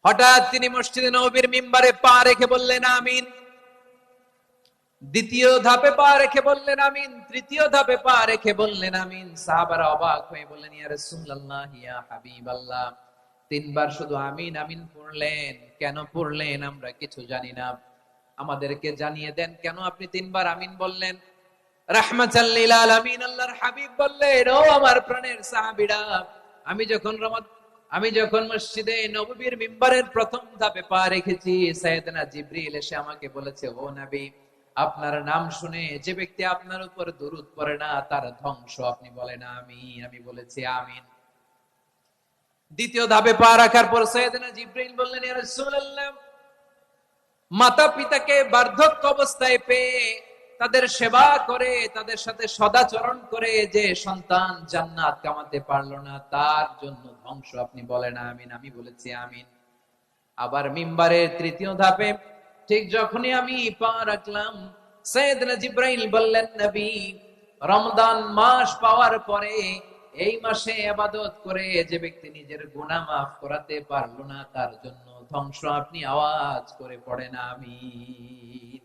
হঠাৎ তিনি মসজিদে নববীর মিম্বারে পা রেখে বললেন আমিন। দ্বিতীয় ধাপে পা রেখে বললেন আমিন, তৃতীয় ধাপে পা রেখে বললেন আমিন। সাহাবারা অবাক হয়ে বললেন, ইয়া রাসূলুল্লাহ, ইয়া হাবিবাল্লাহ, তিনবার শুধু আমিন আমিন পড়লেন, কেন পড়লেন আমরা কিছু জানি না, আমাদেরকে জানিয়ে দেন কেন আপনি তিনবার আমিন বললেন। রাহমাতাল লিল আলামিন আল্লাহর হাবিব বললেন, ও আমার প্রাণের সাহাবীরা, আমি যখন মসজিদে নববীর মিম্বারের প্রথম ধাপে পা রেখেছি, সাইয়েদনা জিবরিল এসে আমাকে বলেছে, ও নবী, আপনার নাম শুনে যে ব্যক্তি আপনার উপর দুরূদ পড়ে না তার ধ্বংস। আপনি বলেন আমিন। আমি বলেছি আমিন। দ্বিতীয় ধাপে পা রাখার পর সাইয়েদনা জিবরিল বললেন, ইয়া রাসূলুল্লাহ, মাতা পিতাকে বার্ধক্য অবস্থায় পেয়ে তাদের সেবা করে, তাদের সাথে সদাচরণ করে যে সন্তান জান্নাত কামাতে পারলো না, তার জন্য ধ্বংস। আপনি বলেন আমিন। আমি বলেছি আমিন। আবার মিম্বারের তৃতীয় ধাপে ঠিক যখনই আমি পা রাখলাম, সাইয়েদনা জিবরাইল বললেন, নবী, রমজান মাস পাওয়ার পরে এই মাসে ইবাদত করে যে ব্যক্তি নিজের গুনাহ মাফ করাতে পারলো না, তার জন্য ধ্বংস। আপনি আওয়াজ করে পড়েন আমিন।